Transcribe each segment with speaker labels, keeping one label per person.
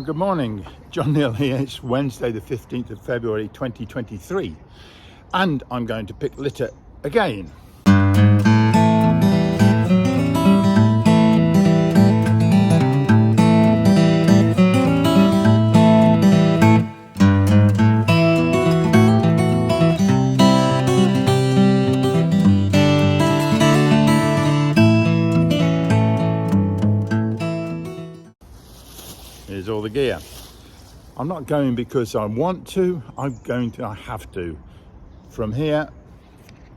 Speaker 1: Good morning, John Neal here. It's Wednesday the 15th of February 2023 and I'm going to pick litter again. Here's all the gear. I'm not going because I want to, I have to. From here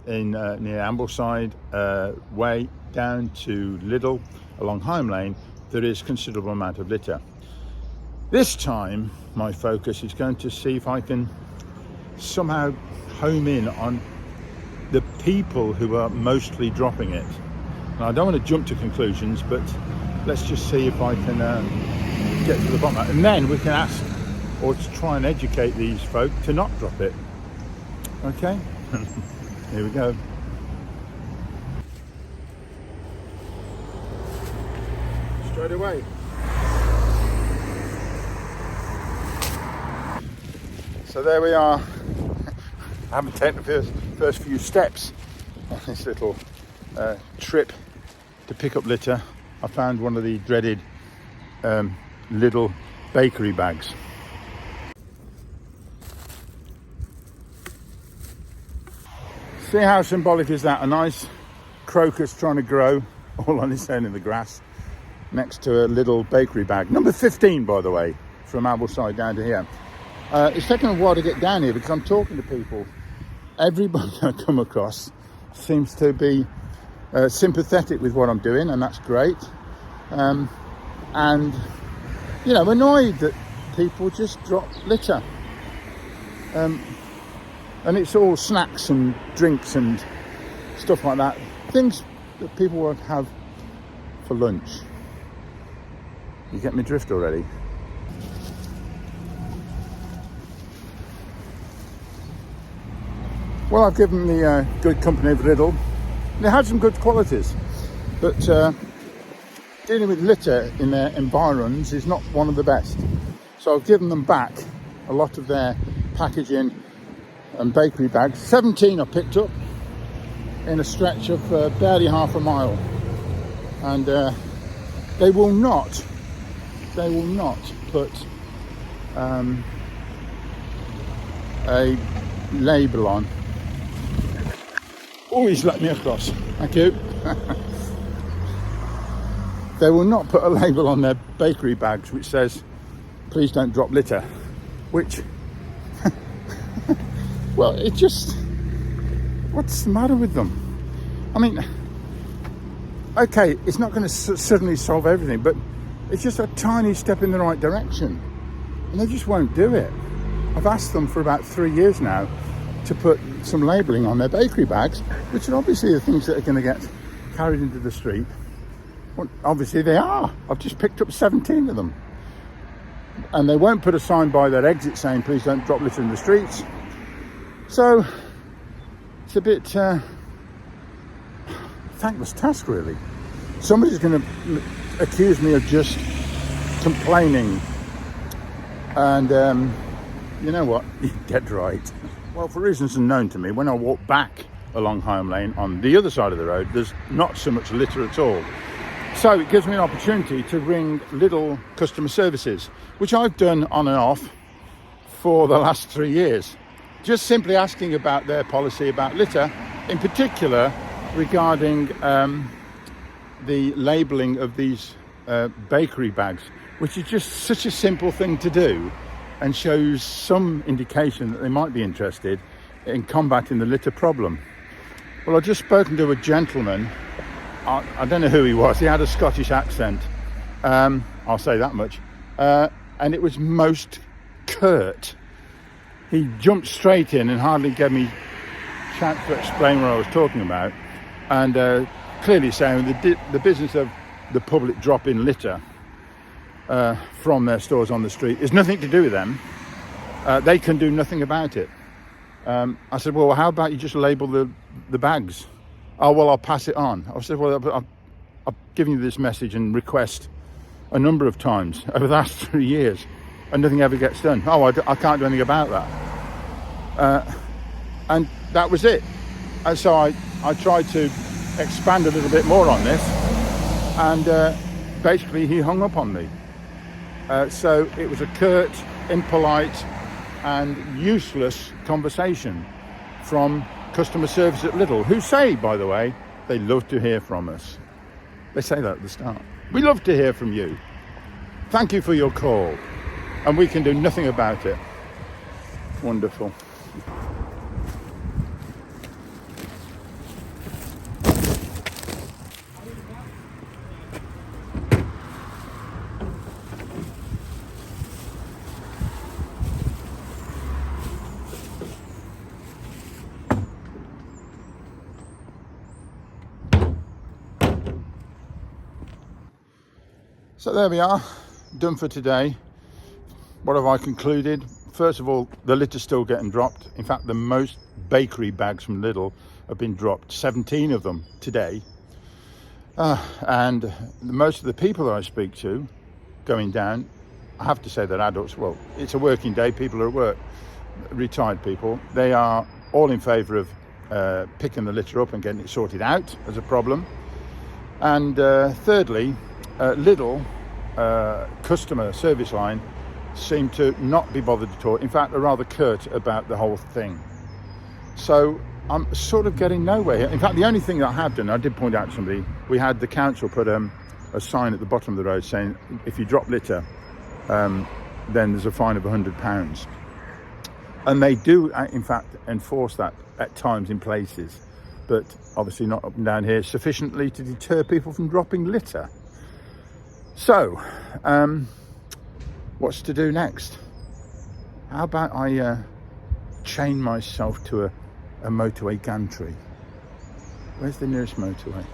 Speaker 1: in near Ambleside way down to Liddell along Higham Lane, there is considerable amount of litter. This time my focus is going to see if I can somehow home in on the people who are mostly dropping it. Now, I don't want to jump to conclusions, but let's just see if I can get to the bottom of it, and then we can ask or to try and educate these folk to not drop it. Okay. Here we go. Straight away. So there we are. I haven't taken the first few steps on this little trip to pick up litter. I found one of the dreaded little bakery bags. See how symbolic is that? A nice crocus trying to grow all on its own in the grass next to a little bakery bag. Number 15, by the way, from Ambleside down to here. It's taken a while to get down here because I'm talking to people. Everybody I come across seems to be sympathetic with what I'm doing, and that's great. And you know, annoyed that people just drop litter. And it's all snacks and drinks and stuff like that. Things that people won't have for lunch. You get me drift already? Well, I've given the good company of Liddell. They had some good qualities, but dealing with litter in their environs is not one of the best. So I've given them back a lot of their packaging and bakery bags. 17 I picked up in a stretch of barely half a mile, and they will not put a label on. Always let me across, thank you. They will not put a label on their bakery bags which says, please don't drop litter, which, well, it just, what's the matter with them? I mean, okay, it's not going to suddenly solve everything, but it's just a tiny step in the right direction, and they just won't do it. I've asked them for about 3 years now to put some labelling on their bakery bags, which are obviously the things that are going to get carried into the street. Well, obviously they are. I've just picked up 17 of them. And they won't put a sign by their exit saying, please don't drop litter in the streets. So it's a bit thankless task, really. Somebody's going to accuse me of just complaining. And you know what? You're dead right. Well, for reasons unknown to me, when I walk back along Higham Lane on the other side of the road, there's not so much litter at all. So it gives me an opportunity to ring Liddell customer services, which I've done on and off for the last 3 years. Just simply asking about their policy about litter, in particular regarding the labelling of these bakery bags, which is just such a simple thing to do and shows some indication that they might be interested in combating the litter problem. Well, I've just spoken to a gentleman. I don't know who he was. He had a Scottish accent. I'll say that much. And it was most curt. He jumped straight in and hardly gave me a chance to explain what I was talking about. And clearly saying the business of the public dropping litter from their stores on the street is nothing to do with them. They can do nothing about it. I said, well, how about you just label the bags? Oh, well, I'll pass it on. I said, well, I've given you this message and request a number of times over the last 3 years, and nothing ever gets done. Oh, I can't do anything about that. And that was it. And so I tried to expand a little bit more on this, and basically he hung up on me. So it was a curt, impolite and useless conversation from customer service at Lidl, who say, by the way, they love to hear from us. They say that at the start. We love to hear from you. Thank you for your call. And we can do nothing about it. Wonderful. So there we are, done for today. What have I concluded? First of all, the litter's still getting dropped. In fact, the most bakery bags from Lidl have been dropped, 17 of them today. And most of the people that I speak to going down, I have to say they're adults. Well, it's a working day, people are at work, retired people. They are all in favour of picking the litter up and getting it sorted out as a problem. And thirdly, Lidl customer service line seem to not be bothered at all. In fact, they're rather curt about the whole thing. So I'm sort of getting nowhere here. In fact, the only thing that I have done, I did point out to somebody, we had the council put a sign at the bottom of the road saying, if you drop litter, then there's a fine of £100. And they do, in fact, enforce that at times in places, but obviously not up and down here sufficiently to deter people from dropping litter. So, what's to do next? How about I chain myself to a motorway gantry? Where's the nearest motorway?